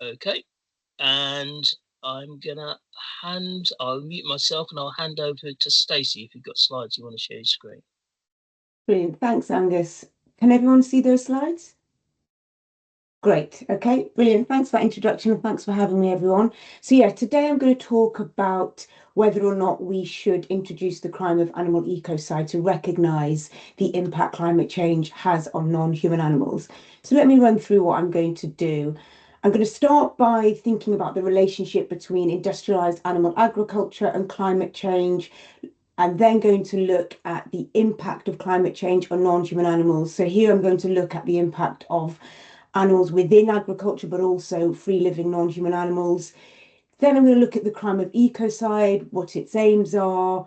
Okay, and I'll mute myself and I'll hand over to Stacey if you've got slides you want to share your screen. Brilliant. Thanks, Angus. Can everyone see those slides? Great. Okay, brilliant. Thanks for that introduction and thanks for having me, everyone. So yeah, today I'm going to talk about whether or not we should introduce the crime of animal ecocide to recognise the impact climate change has on non-human animals. So let me run through what I'm going to do. I'm going to start by thinking about the relationship between industrialised animal agriculture and climate change. I'm then going to look at the impact of climate change on non-human animals. So here I'm going to look at the impact of animals within agriculture, but also free living non-human animals. Then I'm going to look at the crime of ecocide, what its aims are,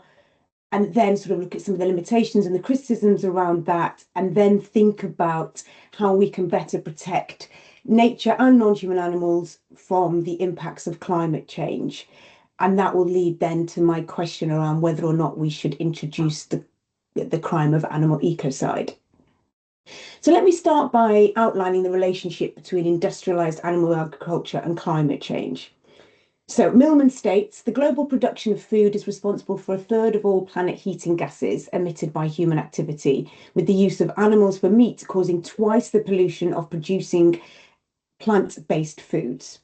and then sort of look at some of the limitations and the criticisms around that, and then think about how we can better protect nature and non-human animals from the impacts of climate change. And that will lead then to my question around whether or not we should introduce the crime of animal ecocide. So let me start by outlining the relationship between industrialized animal agriculture and climate change. So Millman states the global production of food is responsible for a third of all planet heating gases emitted by human activity, with the use of animals for meat causing twice the pollution of producing plant-based foods.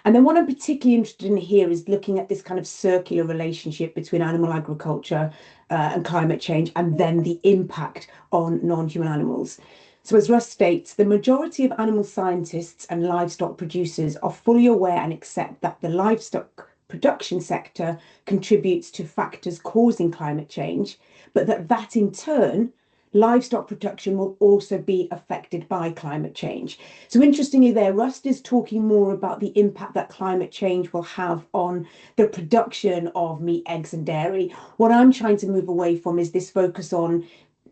And then what I'm particularly interested in here is looking at this kind of circular relationship between animal agriculture and climate change, and then the impact on non-human animals. So as Russ states, the majority of animal scientists and livestock producers are fully aware and accept that the livestock production sector contributes to factors causing climate change, but that in turn livestock production will also be affected by climate change. So interestingly there, Rust is talking more about the impact that climate change will have on the production of meat, eggs and dairy. What I'm trying to move away from is this focus on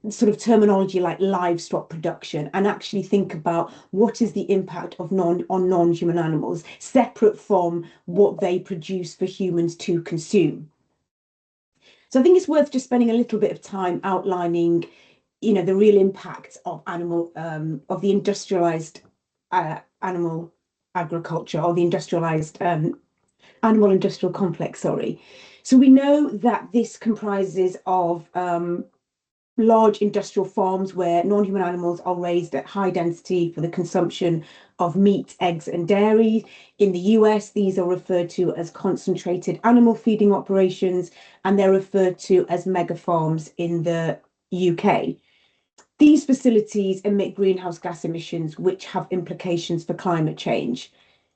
sort of terminology like livestock production and actually think about what is the impact of non-human animals separate from what they produce for humans to consume. So I think it's worth just spending a little bit of time outlining the real impact of of the industrialized animal agriculture or the industrialized animal industrial complex, sorry. So we know that this comprises of large industrial farms where non-human animals are raised at high density for the consumption of meat, eggs, and dairy. In the US, these are referred to as concentrated animal feeding operations, and they're referred to as mega farms in the UK. These facilities emit greenhouse gas emissions, which have implications for climate change.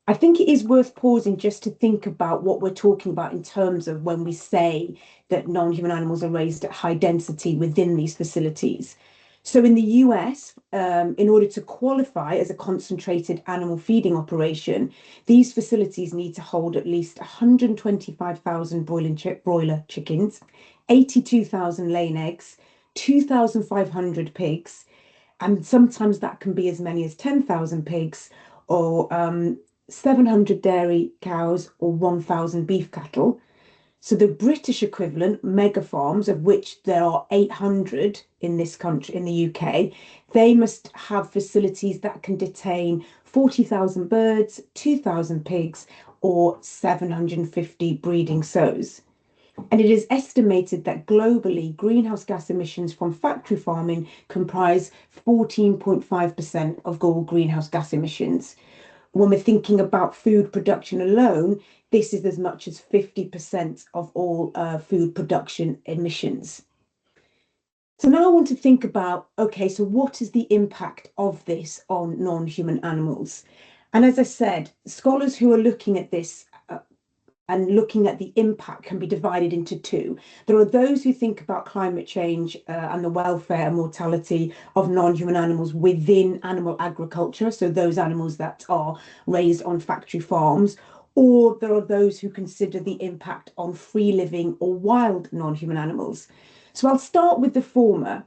I think it is worth pausing just to think about what we're talking about in terms of when we say that non-human animals are raised at high density within these facilities. So in the US, in order to qualify as a concentrated animal feeding operation, these facilities need to hold at least 125,000 broiler chickens, 82,000 laying eggs, 2,500 pigs, and sometimes that can be as many as 10,000 pigs or 700 dairy cows or 1,000 beef cattle. So the British equivalent, mega farms, of which there are 800 in this country, in the UK, they must have facilities that can detain 40,000 birds, 2,000 pigs, or 750 breeding sows. And it is estimated that globally, greenhouse gas emissions from factory farming comprise 14.5% of global greenhouse gas emissions. When we're thinking about food production alone, this is as much as 50% of all food production emissions. So now I want to think about, okay, so what is the impact of this on non-human animals? And as I said, scholars who are looking at this and looking at the impact can be divided into two. There are those who think about climate change and the welfare and mortality of non-human animals within animal agriculture, so those animals that are raised on factory farms, or there are those who consider the impact on free living or wild non-human animals. So I'll start with the former,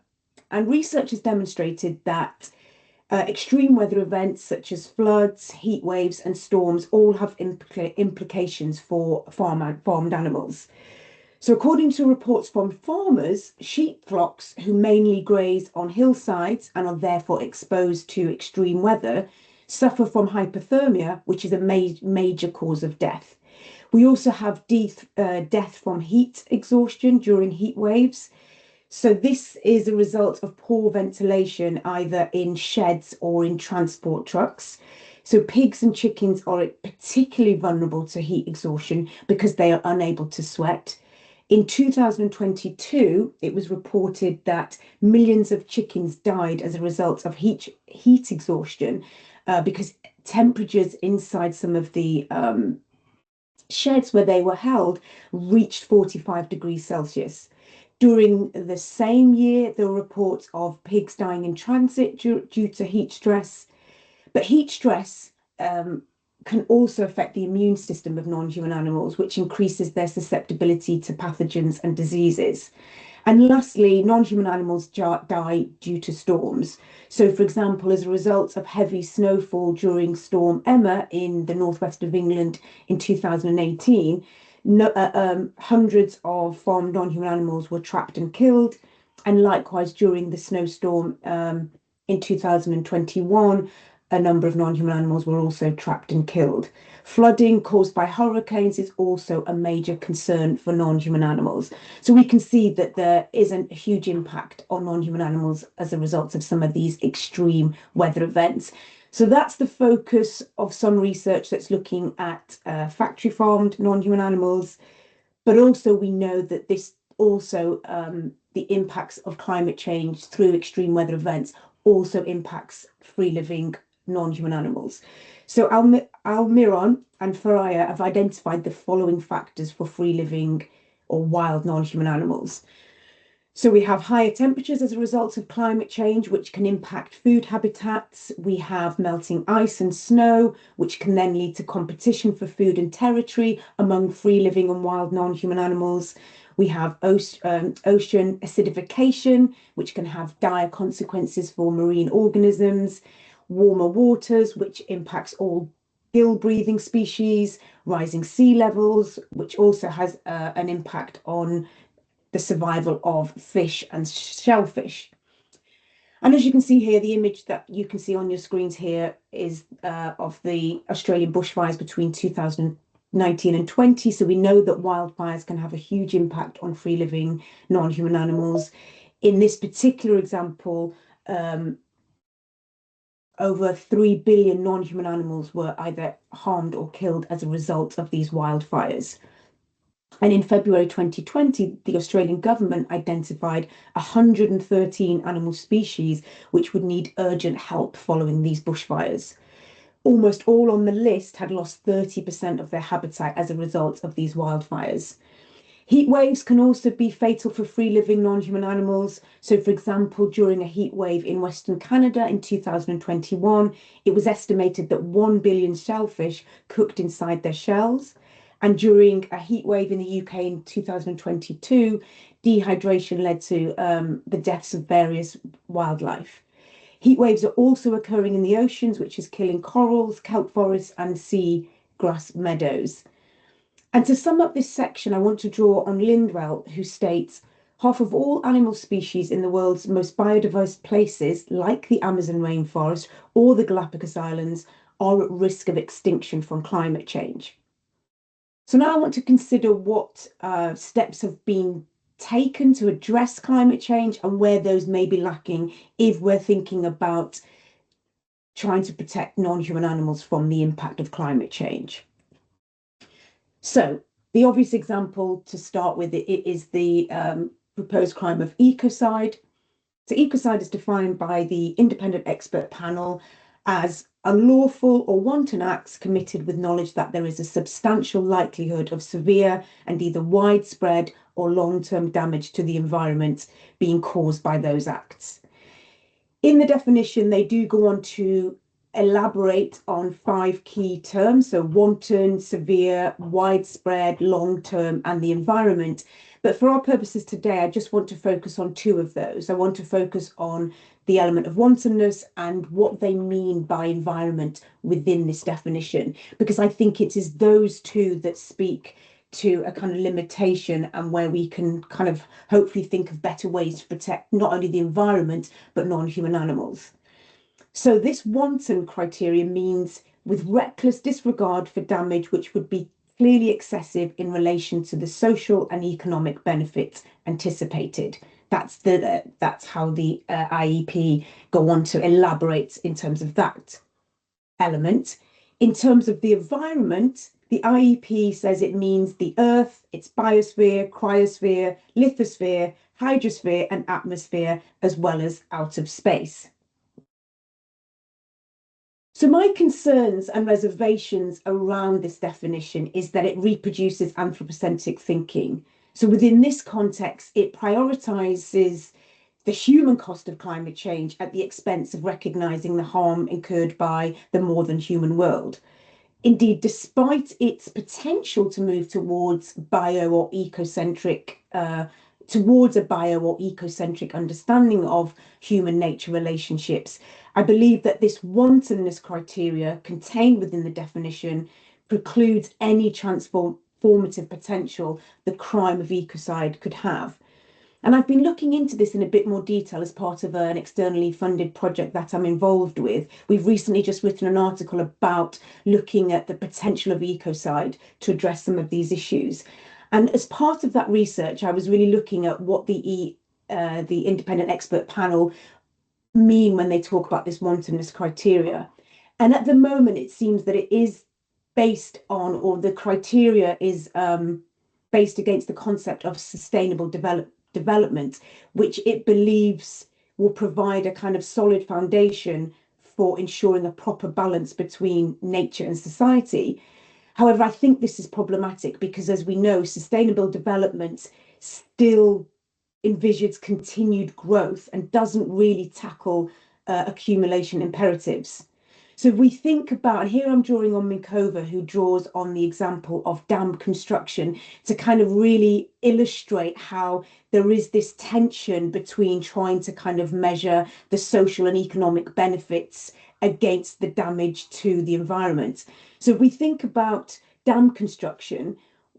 and research has demonstrated that extreme weather events such as floods, heat waves, and storms all have implications for farmed animals. So, according to reports from farmers, sheep flocks who mainly graze on hillsides and are therefore exposed to extreme weather suffer from hypothermia, which is a major cause of death. We also have death from heat exhaustion during heat waves. So this is a result of poor ventilation, either in sheds or in transport trucks. So pigs and chickens are particularly vulnerable to heat exhaustion because they are unable to sweat. In 2022, it was reported that millions of chickens died as a result of heat exhaustion because temperatures inside some of the sheds where they were held reached 45 degrees Celsius. During the same year, there were reports of pigs dying in transit due to heat stress. But heat stress can also affect the immune system of non-human animals, which increases their susceptibility to pathogens and diseases. And lastly, non-human animals die due to storms. So, for example, as a result of heavy snowfall during Storm Emma in the northwest of England in 2018, hundreds of farmed non-human animals were trapped and killed. And likewise, during the snowstorm in 2021, a number of non-human animals were also trapped and killed. Flooding caused by hurricanes is also a major concern for non-human animals. So we can see that there isn't a huge impact on non-human animals as a result of some of these extreme weather events. So that's the focus of some research that's looking at factory farmed non-human animals, but also we know that this also the impacts of climate change through extreme weather events also impacts free living non-human animals. So Almiron and Faraya have identified the following factors for free living or wild non-human animals. So we have higher temperatures as a result of climate change, which can impact food habitats. We have melting ice and snow, which can then lead to competition for food and territory among free living and wild non-human animals. We have ocean acidification, which can have dire consequences for marine organisms. Warmer waters, which impacts all gill-breathing species. Rising sea levels, which also has an impact on the survival of fish and shellfish. And as you can see here, the image that you can see on your screens here is of the Australian bushfires between 2019 and 20. So we know that wildfires can have a huge impact on free living non-human animals. In this particular example, over 3 billion non-human animals were either harmed or killed as a result of these wildfires. And in February 2020, the Australian government identified 113 animal species which would need urgent help following these bushfires. Almost all on the list had lost 30% of their habitat as a result of these wildfires. Heat waves can also be fatal for free living non human animals. So, for example, during a heat wave in Western Canada in 2021, it was estimated that 1 billion shellfish cooked inside their shells. And during a heat wave in the UK in 2022, dehydration led to the deaths of various wildlife. Heat waves are also occurring in the oceans, which is killing corals, kelp forests, and sea grass meadows. And to sum up this section, I want to draw on Lindwell, who states half of all animal species in the world's most biodiverse places, like the Amazon rainforest or the Galapagos Islands, are at risk of extinction from climate change. So now I want to consider what steps have been taken to address climate change and where those may be lacking if we're thinking about trying to protect non-human animals from the impact of climate change. So the obvious example to start with is the proposed crime of ecocide. So ecocide is defined by the independent expert panel as unlawful or wanton acts committed with knowledge that there is a substantial likelihood of severe and either widespread or long-term damage to the environment being caused by those acts. In the definition, they do go on to elaborate on 5 key terms, so wanton, severe, widespread, long-term, and the environment. But for our purposes today, I just want to focus on 2 of those. I want to focus on the element of wantonness and what they mean by environment within this definition, because I think it is those 2 that speak to a kind of limitation and where we can kind of hopefully think of better ways to protect not only the environment, but non-human animals. So this wanton criteria means with reckless disregard for damage which would be clearly excessive in relation to the social and economic benefits anticipated. That's how the IEP go on to elaborate in terms of that element. In terms of the environment, the IEP says it means the Earth, its biosphere, cryosphere, lithosphere, hydrosphere, and atmosphere, as well as out of space. So my concerns and reservations around this definition is that it reproduces anthropocentric thinking. So within this context, it prioritizes the human cost of climate change at the expense of recognizing the harm incurred by the more than human world. Indeed, despite its potential to move towards towards a bio or ecocentric understanding of human nature relationships, I believe that this wantonness criteria contained within the definition precludes any transformative potential the crime of ecocide could have. And I've been looking into this in a bit more detail as part of an externally funded project that I'm involved with. We've recently just written an article about looking at the potential of ecocide to address some of these issues. And as part of that research, I was really looking at what the independent expert panel mean when they talk about this wantonness criteria. And at the moment, it seems that it is based on, or the criteria is based against the concept of sustainable development, which it believes will provide a kind of solid foundation for ensuring a proper balance between nature and society. However, I think this is problematic because, as we know, sustainable development still envisions continued growth and doesn't really tackle accumulation imperatives. So if we think about, and here I'm drawing on Minkova, who draws on the example of dam construction to kind of really illustrate how there is this tension between trying to kind of measure the social and economic benefits against the damage to the environment. So if we think about dam construction,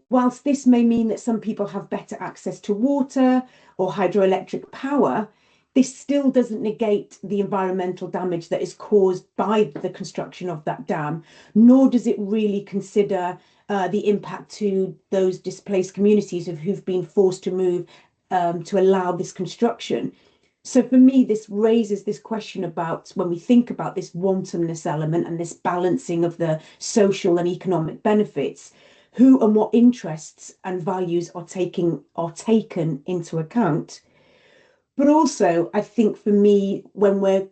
whilst this may mean that some people have better access to water or hydroelectric power, this still doesn't negate the environmental damage that is caused by the construction of that dam, nor does it really consider the impact to those displaced communities who've been forced to move to allow this construction. So for me, this raises this question about when we think about this wantonness element and this balancing of the social and economic benefits, who and what interests and values are taken into account. But also, I think for me, when we're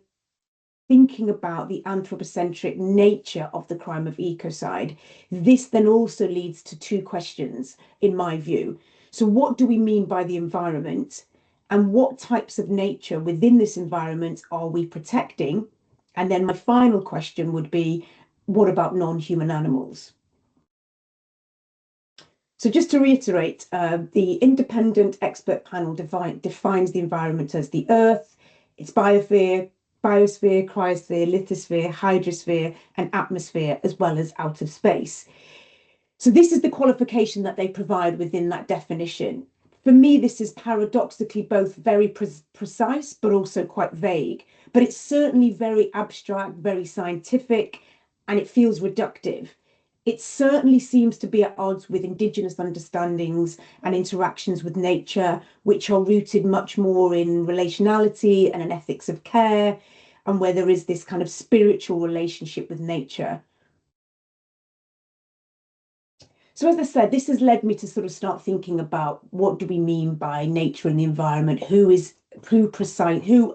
thinking about the anthropocentric nature of the crime of ecocide, this then also leads to two questions, in my view. So, what do we mean by the environment? And what types of nature within this environment are we protecting? And then my final question would be, what about non-human animals? So just to reiterate, the independent expert panel defines the environment as the Earth, its biosphere, cryosphere, lithosphere, hydrosphere, and atmosphere, as well as out of space. So this is the qualification that they provide within that definition. For me, this is paradoxically both very precise, but also quite vague. But it's certainly very abstract, very scientific, and it feels reductive. It certainly seems to be at odds with Indigenous understandings and interactions with nature, which are rooted much more in relationality and an ethics of care, and where there is this kind of spiritual relationship with nature. So as I said, this has led me to sort of start thinking about what do we mean by nature and the environment? Who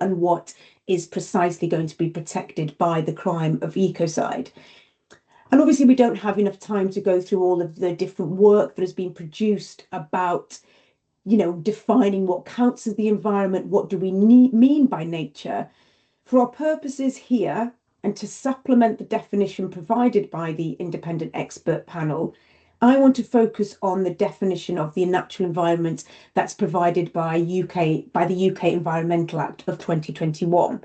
and what is precisely going to be protected by the crime of ecocide? And obviously, we don't have enough time to go through all of the different work that has been produced about, defining what counts as the environment, what do we mean by nature. For our purposes here, and to supplement the definition provided by the independent expert panel, I want to focus on the definition of the natural environment that's provided by the UK Environmental Act of 2021.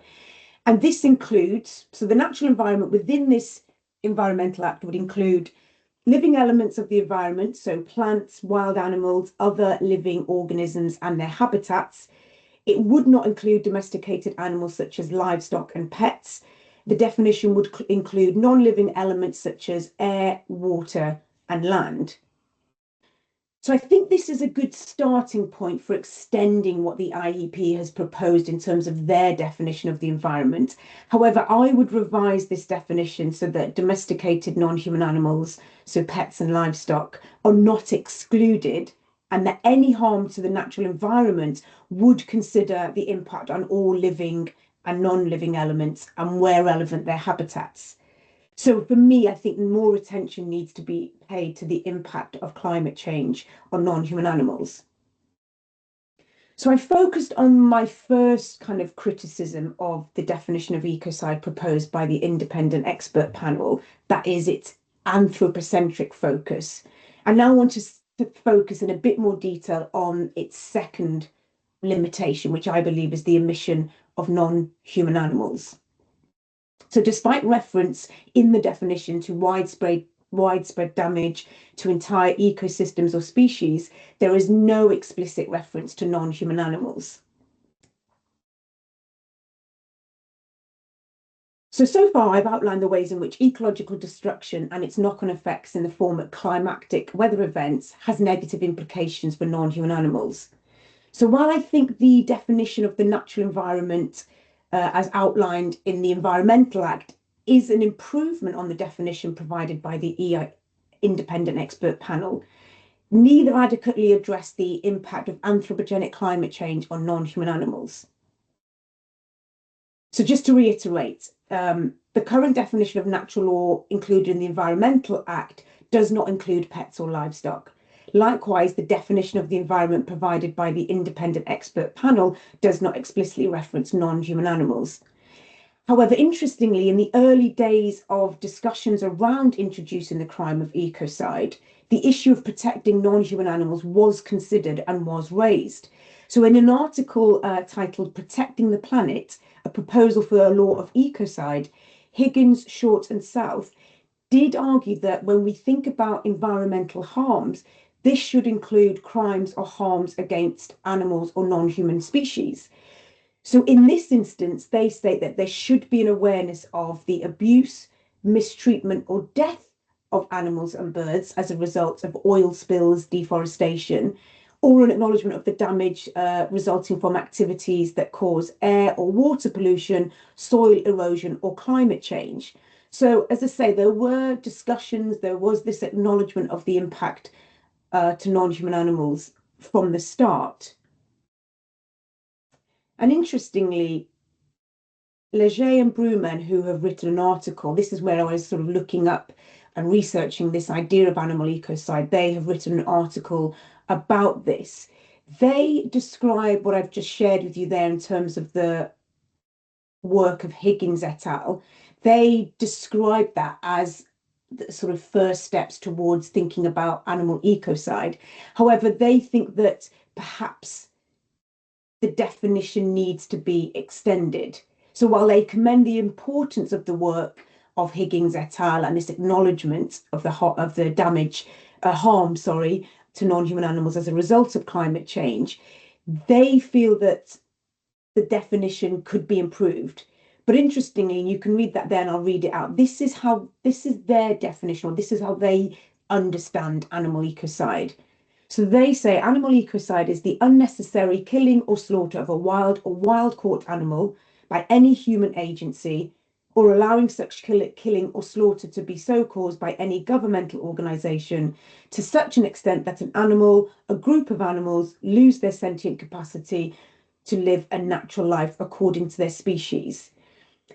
And this includes, so the natural environment within this Environmental Act would include living elements of the environment, so plants, wild animals, other living organisms and their habitats. It would not include domesticated animals such as livestock and pets. the definition would include non-living elements such as air, water, and land. So I think this is a good starting point for extending what the IEP has proposed in terms of their definition of the environment. However, I would revise this definition so that domesticated non-human animals, so pets and livestock, are not excluded, and that any harm to the natural environment would consider the impact on all living and non-living elements and, where relevant, their habitats. So for me, I think more attention needs to be paid to the impact of climate change on non-human animals. So I focused on my first kind of criticism of the definition of ecocide proposed by the independent expert panel, that is its anthropocentric focus. And now I want to focus in a bit more detail on its second limitation, which I believe is the omission of non-human animals. So despite reference in the definition to widespread damage to entire ecosystems or species, there is no explicit reference to non-human animals. So far, I've outlined the ways in which ecological destruction and its knock-on effects in the form of climatic weather events has negative implications for non-human animals. So while I think the definition of the natural environment as outlined in the Environmental Act is an improvement on the definition provided by the independent expert panel, neither adequately address the impact of anthropogenic climate change on non-human animals. So just to reiterate, the current definition of natural law included in the Environmental Act does not include pets or livestock. Likewise, the definition of the environment provided by the independent expert panel does not explicitly reference non-human animals. However, interestingly, in the early days of discussions around introducing the crime of ecocide, the issue of protecting non-human animals was considered and was raised. So in an article titled "Protecting the Planet, a Proposal for a Law of Ecocide," Higgins, Short and South did argue that when we think about environmental harms, this should include crimes or harms against animals or non-human species. So in this instance, they state that there should be an awareness of the abuse, mistreatment, or death of animals and birds as a result of oil spills, deforestation, or an acknowledgement of the damage resulting from activities that cause air or water pollution, soil erosion, or climate change. So, as I say, there were discussions, there was this acknowledgement of the impact to non-human animals from the start. And interestingly, Leger and Bruman, who have written an article, this is where I was sort of looking up and researching this idea of animal ecocide. They have written an article about this. They describe what I've just shared with you there in terms of the work of Higgins et al. They describe that as the sort of first steps towards thinking about animal ecocide. However, they think that perhaps the definition needs to be extended. So while they commend the importance of the work of Higgins et al. And this acknowledgement of the damage, harm, sorry, to non-human animals as a result of climate change, they feel that the definition could be improved. But interestingly, and you can read that there and I'll read it out. This is their definition, or this is how they understand animal ecocide. So they say animal ecocide is the unnecessary killing or slaughter of a wild or wild caught animal by any human agency, or allowing such killing or slaughter to be so caused by any governmental organization to such an extent that an animal, a group of animals, lose their sentient capacity to live a natural life according to their species.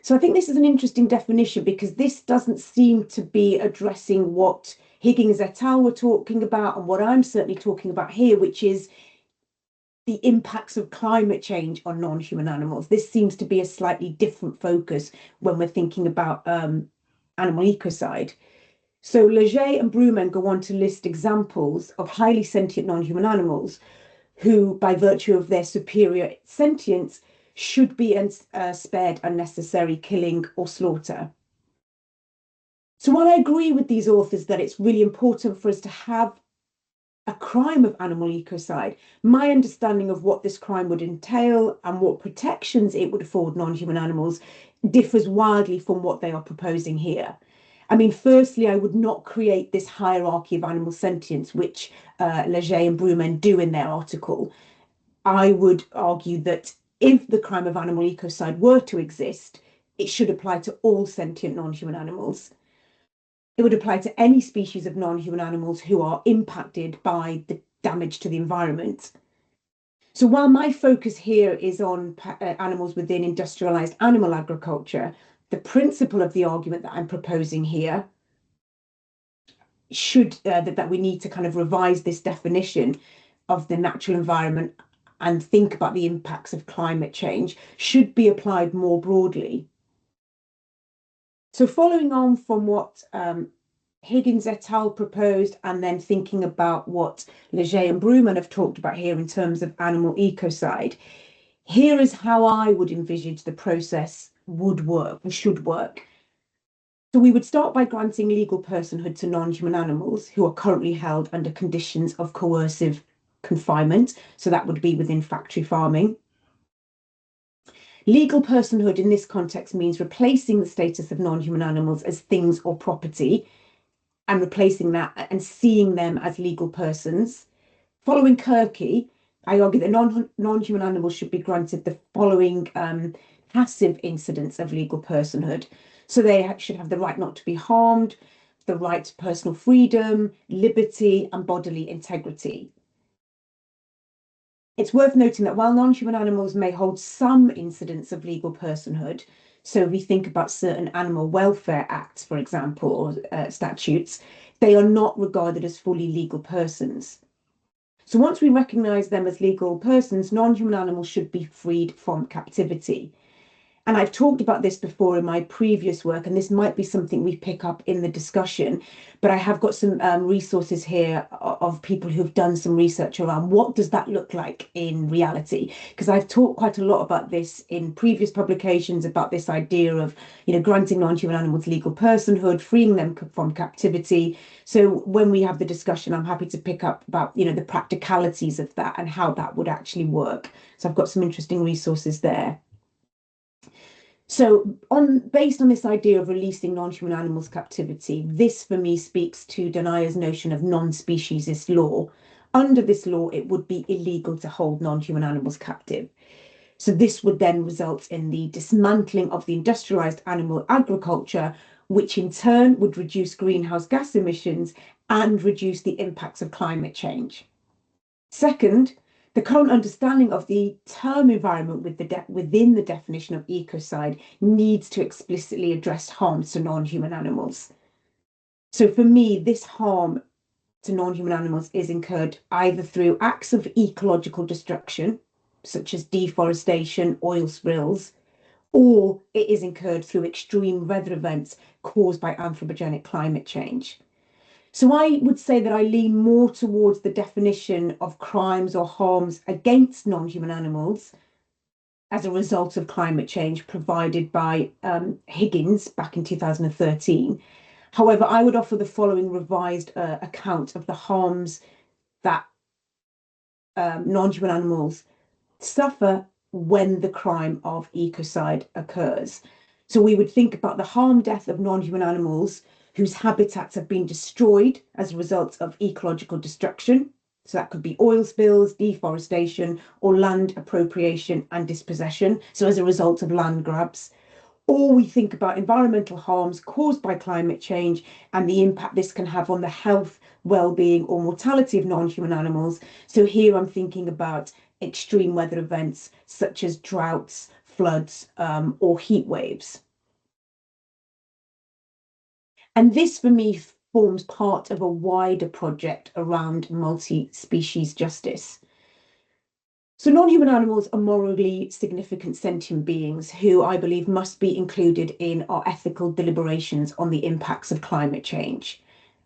So I think this is an interesting definition because this doesn't seem to be addressing what Higgins et al. Were talking about and what I'm certainly talking about here, which is the impacts of climate change on non-human animals. This seems to be a slightly different focus when we're thinking about animal ecocide. So Leger and Bruman go on to list examples of highly sentient non-human animals who, by virtue of their superior sentience, should be spared unnecessary killing or slaughter. So while I agree with these authors that it's really important for us to have a crime of animal ecocide, my understanding of what this crime would entail and what protections it would afford non-human animals differs wildly from what they are proposing here. I mean, firstly, I would not create this hierarchy of animal sentience, which Leger and Bruman do in their article. I would argue that if the crime of animal ecocide were to exist, it should apply to all sentient non-human animals. It would apply to any species of non-human animals who are impacted by the damage to the environment. So while my focus here is on animals within industrialized animal agriculture, the principle of the argument that I'm proposing here should that we need to kind of revise this definition of the natural environment and think about the impacts of climate change should be applied more broadly. So following on from what Higgins et al. Proposed, and then thinking about what Leger and Bruman have talked about here in terms of animal ecocide, here is how I would envisage the process would work, or should work. So we would start by granting legal personhood to non-human animals who are currently held under conditions of coercive confinement. So that would be within factory farming. Legal personhood in this context means replacing the status of non-human animals as things or property and replacing that and seeing them as legal persons. Following Kirky, I argue that non-human animals should be granted the following passive incidents of legal personhood. So they should have the right not to be harmed, the right to personal freedom, liberty, and bodily integrity. It's worth noting that while non-human animals may hold some incidents of legal personhood, so we think about certain animal welfare acts, for example, or statutes, they are not regarded as fully legal persons. So once we recognize them as legal persons, non-human animals should be freed from captivity. And I've talked about this before in my previous work, and this might be something we pick up in the discussion, but I have got some resources here of people who've done some research around what does that look like in reality? Because I've talked quite a lot about this in previous publications, about this idea of, granting non-human animals legal personhood, freeing them from captivity. So when we have the discussion, I'm happy to pick up about, the practicalities of that and how that would actually work. So I've got some interesting resources there. So based on this idea of releasing non-human animals captivity, this for me speaks to Denier's notion of non-speciesist law. Under this law, it would be illegal to hold non-human animals captive. So this would then result in the dismantling of the industrialized animal agriculture, which in turn would reduce greenhouse gas emissions and reduce the impacts of climate change. Second, the current understanding of the term environment within the definition of ecocide needs to explicitly address harms to non-human animals. So for me, this harm to non-human animals is incurred either through acts of ecological destruction, such as deforestation, oil spills, or it is incurred through extreme weather events caused by anthropogenic climate change. So I would say that I lean more towards the definition of crimes or harms against non-human animals as a result of climate change provided by Higgins back in 2013. However, I would offer the following revised account of the harms that non-human animals suffer when the crime of ecocide occurs. So we would think about the harm, death of non-human animals whose habitats have been destroyed as a result of ecological destruction. So that could be oil spills, deforestation, or land appropriation and dispossession. So as a result of land grabs. Or we think about environmental harms caused by climate change and the impact this can have on the health, well-being, or mortality of non-human animals. So here I'm thinking about extreme weather events such as droughts, floods, or heat waves. And this for me forms part of a wider project around multi-species justice. So non-human animals are morally significant sentient beings who I believe must be included in our ethical deliberations on the impacts of climate change.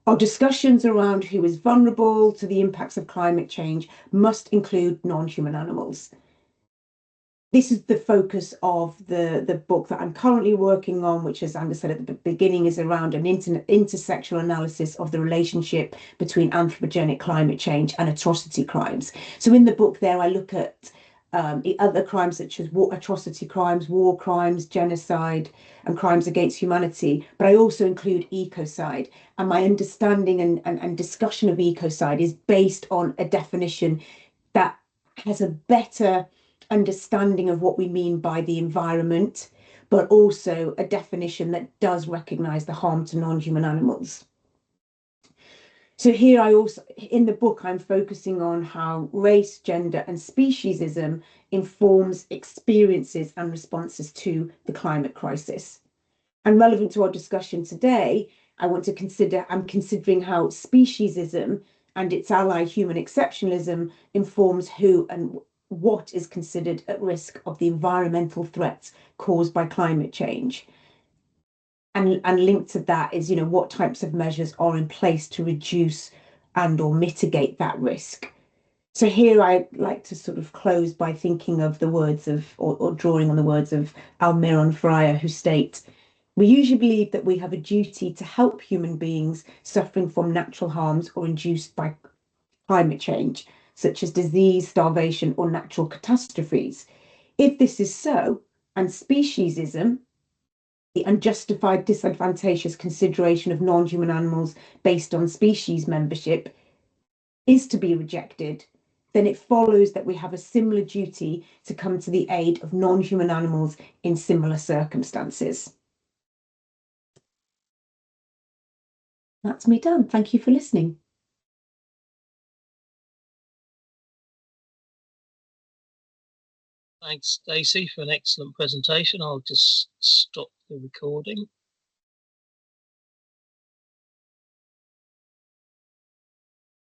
Our discussions around who is vulnerable to the impacts of climate change must include non-human animals. this is the focus of the book that I'm currently working on, which, as Angus said at the beginning, is around an intersectional analysis of the relationship between anthropogenic climate change and atrocity crimes. So in the book there, I look at other crimes such as atrocity crimes, war crimes, genocide, and crimes against humanity. But I also include ecocide. And my understanding and discussion of ecocide is based on a definition that has a better understanding of what we mean by the environment, but also a definition that does recognize the harm to non-human animals. So here I also, in the book, I'm focusing on how race, gender, and speciesism informs experiences and responses to the climate crisis. And relevant to our discussion today, I'm considering how speciesism and its ally human exceptionalism informs who and what is considered at risk of the environmental threats caused by climate change. And linked to that is, what types of measures are in place to reduce and or mitigate that risk. So here I like to sort of close by thinking of the words of, or drawing on the words of Almiron Fryer, who state, "We usually believe that we have a duty to help human beings suffering from natural harms or induced by climate change, such as disease, starvation, or natural catastrophes. If this is so, and speciesism, the unjustified, disadvantageous consideration of non-human animals based on species membership, is to be rejected, then it follows that we have a similar duty to come to the aid of non-human animals in similar circumstances." That's me done. Thank you for listening. Thanks, Stacey, for an excellent presentation. I'll just stop the recording.